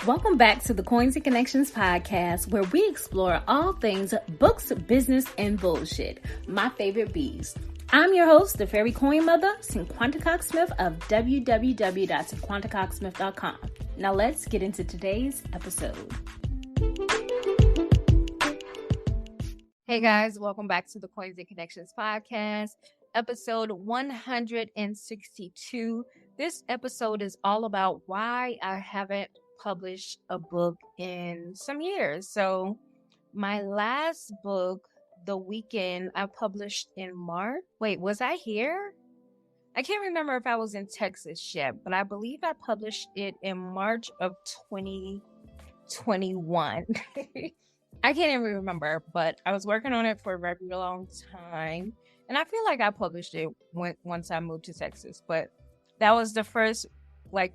Welcome back to the Coins and Connections podcast, where we explore all things books, business, and bullshit. My favorite bees. I'm your host, the fairy coin mother, Cinquanta Cox-Smith of www.cinquantacoxsmith.com. Now let's get into today's episode. Hey guys, welcome back to the Coins and Connections podcast, episode 162. This episode is all about why I haven't published a book in some years. So my last book, The Weekend, I published in March. Wait, was I here? I can't remember if I was in Texas yet, but I believe I published it in March of 2021. I can't even remember, but I was working on it for a very long time. And I feel like I published it once I moved to Texas, but that was the first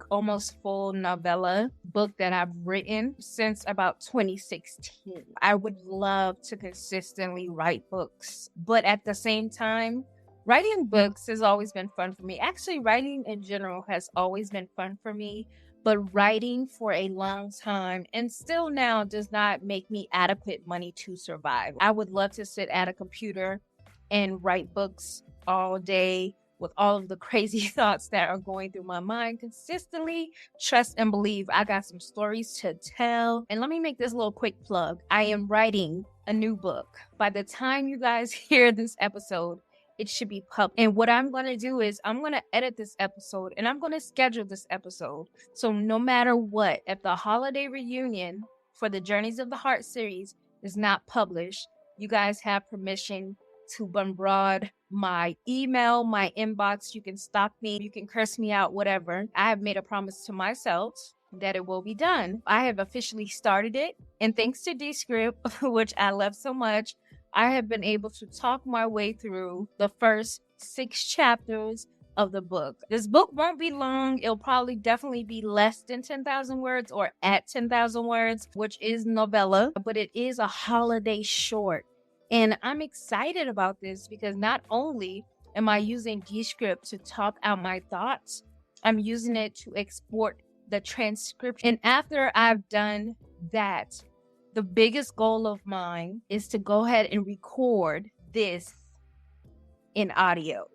almost full novella book that I've written since about 2016. I would love to consistently write books, but at the same time, writing books has always been fun for me. Actually, writing in general has always been fun for me, but writing for a long time and still now does not make me adequate money to survive. I would love to sit at a computer and write books all day, with all of the crazy thoughts that are going through my mind consistently. Trust and believe I got some stories to tell. And let me make this little quick plug. I am writing a new book. By the time you guys hear this episode, it should be published. And what I'm going to do is I'm going to edit this episode and I'm going to schedule this episode. So no matter what, if the holiday reunion for the Journeys of the Heart series is not published, you guys have permission to bombard my email, my inbox. You can stalk me, you can curse me out, whatever. I have made a promise to myself that it will be done. I have officially started it, and thanks to Descript, which I love so much, I have been able to talk my way through the first 6 chapters of the book. This book won't be long. It'll probably definitely be less than 10,000 words or at 10,000 words, which is novella, but it is a holiday short. And I'm excited about this because not only am I using Descript to talk out my thoughts, I'm using it to export the transcription. And after I've done that, the biggest goal of mine is to go ahead and record this in audio.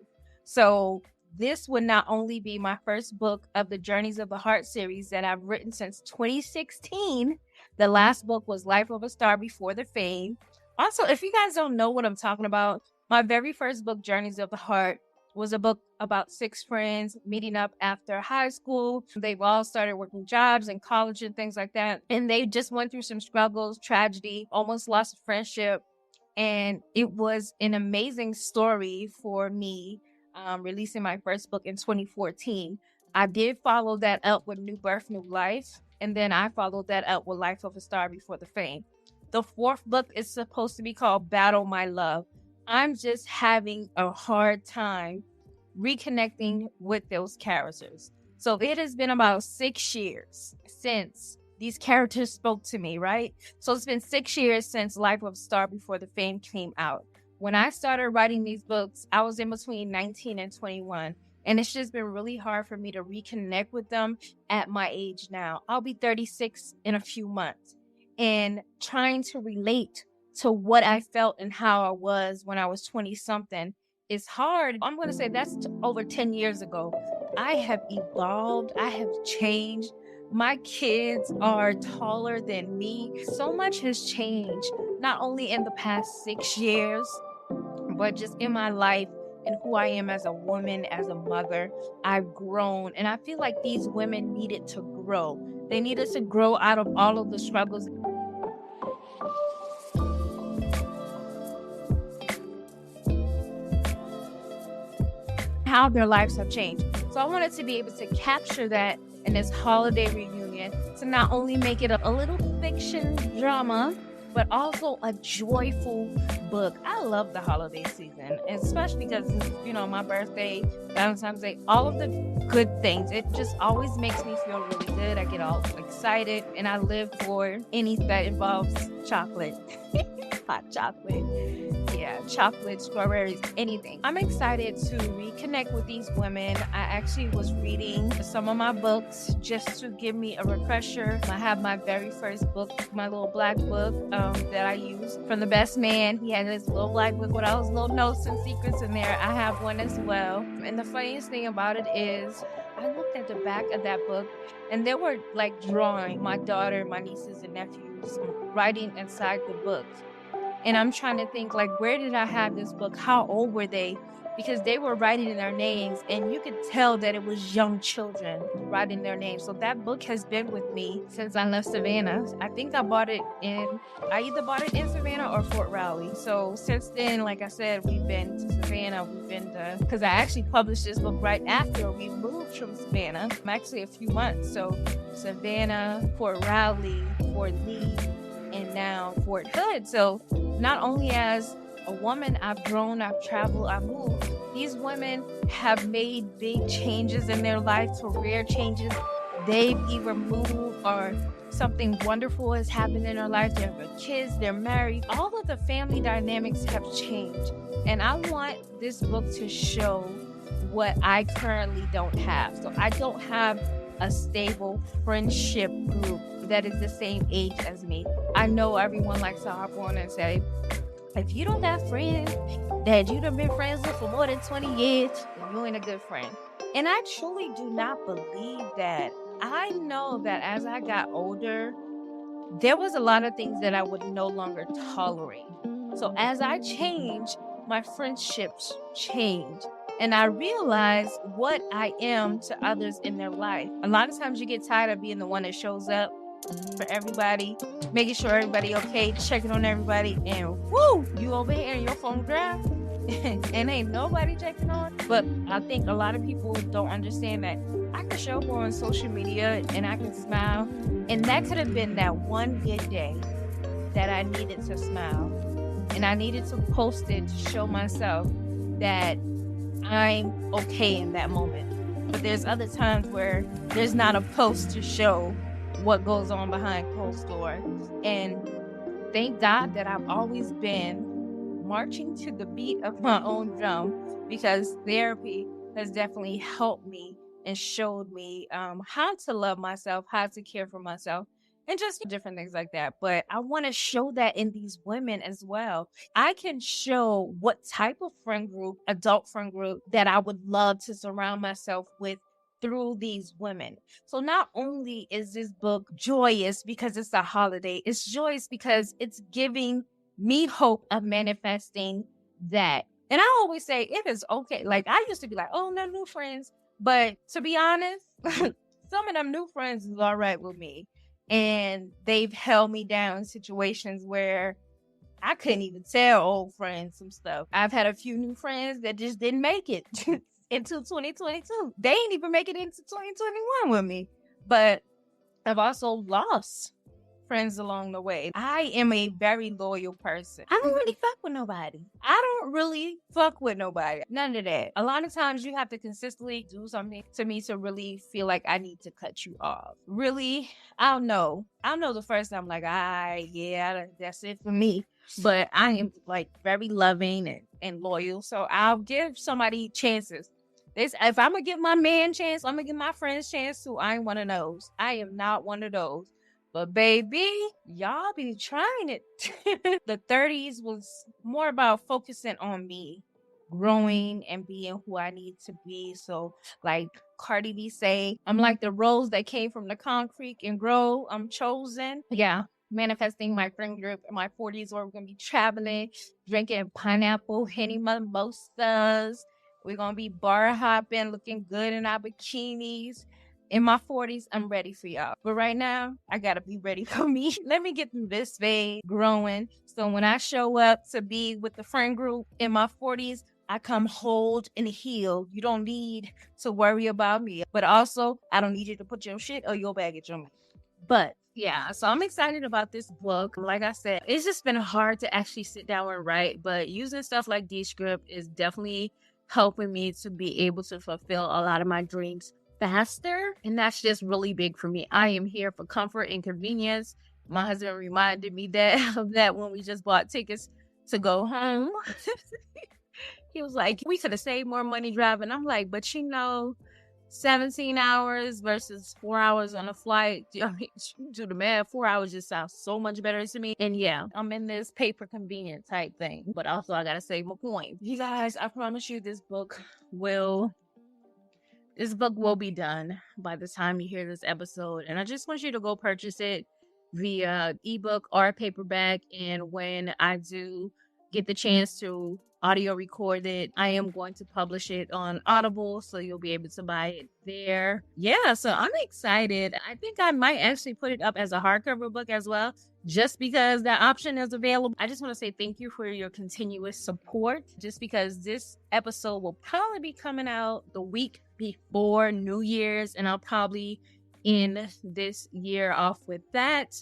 So this would not only be my first book of the Journeys of the Heart series that I've written since 2016. The last book was Life of a Star Before the Fame. Also, if you guys don't know what I'm talking about, my very first book, Journeys of the Heart, was a book about 6 friends meeting up after high school. They've all started working jobs in college and things like that. And they just went through some struggles, tragedy, almost lost a friendship. And it was an amazing story for me, releasing my first book in 2014. I did follow that up with New Birth, New Life. And then I followed that up with Life of a Star Before the Fame. The 4th book is supposed to be called Battle My Love. I'm just having a hard time reconnecting with those characters. So it has been about 6 years since these characters spoke to me, right? So it's been 6 years since Life of a Star Before the Fame came out. When I started writing these books, I was in between 19 and 21. And it's just been really hard for me to reconnect with them at my age now. I'll be 36 in a few months. And trying to relate to what I felt and how I was when I was 20-something is hard. I'm going to say that's over 10 years ago. I have evolved. I have changed. My kids are taller than me. So much has changed, not only in the past 6 years, but just in my life and who I am as a woman, as a mother. I've grown, and I feel like these women needed to grow. They needed to grow out of all of the struggles. How their lives have changed. So I wanted to be able to capture that in this holiday reunion, to not only make it a little fiction drama, but also a joyful book. I love the holiday season, especially because, my birthday, Valentine's Day, all of the good things. It just always makes me feel really good. I get all excited, and I live for anything that involves chocolate. Hot chocolate. yeah, chocolate, strawberries, anything. I'm excited to reconnect with these women. I actually was reading some of my books just to give me a refresher. I have my very first book, my little black book that I used from The Best Man. He had his little black book with all his little notes and secrets in there. I have one as well. And the funniest thing about it is I looked at the back of that book and they were like drawing my daughter, my nieces and nephews writing inside the book. And I'm trying to think, like, where did I have this book? How old were they? Because they were writing their names, and you could tell that it was young children writing their names. So that book has been with me since I left Savannah. I think I either bought it in Savannah or Fort Raleigh. So since then, like I said, we've been to Savannah. We've been to, because I actually published this book right after we moved from Savannah. Actually a few months. So Savannah, Fort Raleigh, Fort Lee, and now Fort Hood. So not only as a woman, I've grown, I've traveled, I've moved. These women have made big changes in their life, career changes. They've either moved or something wonderful has happened in their life. They have kids, they're married. All of the family dynamics have changed. And I want this book to show what I currently don't have. So I don't have a stable friendship group that is the same age as me. I know everyone likes to hop on and say, if you don't have friends that you done been friends with for more than 20 years, then you ain't a good friend. And I truly do not believe that. I know that as I got older, there was a lot of things that I would no longer tolerate. So as I changed, my friendships changed. And I realized what I am to others in their life. A lot of times you get tired of being the one that shows up for everybody, making sure everybody okay, checking on everybody, and woo, you over here in your phone grab and ain't nobody checking on. But I think a lot of people don't understand that I can show up on social media and I can smile, and that could have been that one good day that I needed to smile, and I needed to post it to show myself that I'm okay in that moment. But there's other times where there's not a post to show what goes on behind closed doors. And thank God that I've always been marching to the beat of my own drum, because therapy has definitely helped me and showed me how to love myself, how to care for myself, and just different things like that. But I want to show that in these women as well. I can show what type of friend group, adult friend group, that I would love to surround myself with through these women. So not only is this book joyous because it's a holiday, it's joyous because it's giving me hope of manifesting that. And I always say it is okay. Like, I used to be like, oh, no new friends. But to be honest, some of them new friends is all right with me. And they've held me down in situations where I couldn't even tell old friends some stuff. I've had a few new friends that just didn't make it into 2022. They ain't even make it into 2021 with me. But I've also lost friends along the way. I am a very loyal person. I don't really fuck with nobody. None of that. A lot of times you have to consistently do something to me to really feel like I need to cut you off. Really, I'll know the first time, like, yeah, that's it for me. But I am like very loving and loyal. So I'll give somebody chances. If I'm going to give my man a chance, I'm going to give my friends a chance too. I ain't one of those. I am not one of those. But baby, y'all be trying it. The 30s was more about focusing on me, growing and being who I need to be. So like Cardi B say, I'm like the rose that came from the concrete and grow. I'm chosen. Yeah. Manifesting my friend group in my 40s, where we're going to be traveling, drinking pineapple, Henny mimosas. We're going to be bar hopping, looking good in our bikinis. In my 40s, I'm ready for y'all. But right now, I got to be ready for me. Let me get through this phase, growing. So when I show up to be with the friend group in my 40s, I come hold and heal. You don't need to worry about me. But also, I don't need you to put your shit or your baggage on me. But yeah, so I'm excited about this book. Like I said, it's just been hard to actually sit down and write. But using stuff like Descript is definitely helping me to be able to fulfill a lot of my dreams faster. And that's just really big for me. I am here for comfort and convenience. My husband reminded me of that when we just bought tickets to go home. He was like, we could have saved more money driving. I'm like, but 17 hours versus 4 hours on a flight. I mean, do the math, 4 hours just sounds so much better to me. And yeah, I'm in this paper convenient type thing, but also I gotta save my coins. You guys, I promise you this book will be done by the time you hear this episode. And I just want you to go purchase it via ebook or paperback. And when I do get the chance to audio record it, I am going to publish it on Audible, so you'll be able to buy it there. Yeah, so I'm excited. I think I might actually put it up as a hardcover book as well, just because that option is available. I just want to say thank you for your continuous support, just because this episode will probably be coming out the week before New Year's, and I'll probably end this year off with that.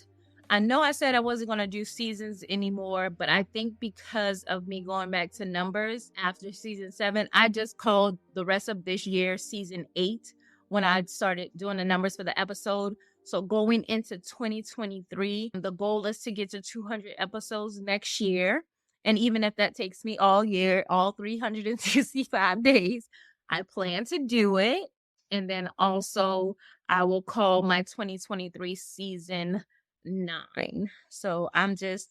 I know I said I wasn't going to do seasons anymore, but I think because of me going back to numbers after season 7, I just called the rest of this year season 8 when I started doing the numbers for the episode. So going into 2023, the goal is to get to 200 episodes next year. And even if that takes me all year, all 365 days, I plan to do it. And then also I will call my 2023 season 9. So I'm just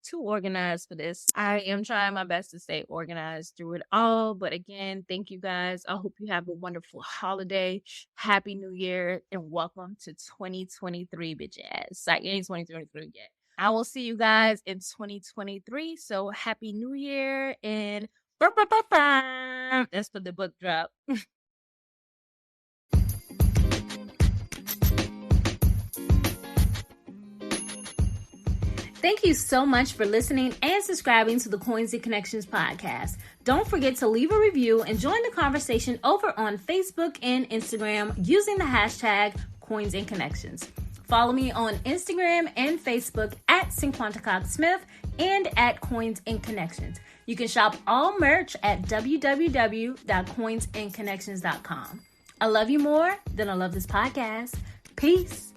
too organized for this. I am trying my best to stay organized through it all. But again, thank you guys. I hope you have a wonderful holiday. Happy New Year and welcome to 2023, bitches. Like, it ain't 2023 yet. I will see you guys in 2023. So happy New Year and that's for the book drop. Thank you so much for listening and subscribing to the Coins and Connections podcast. Don't forget to leave a review and join the conversation over on Facebook and Instagram using the hashtag Coins and Connections. Follow me on Instagram and Facebook at Cinquanta Cox-Smith and at Coins and Connections. You can shop all merch at www.coinsandconnections.com. I love you more than I love this podcast. Peace.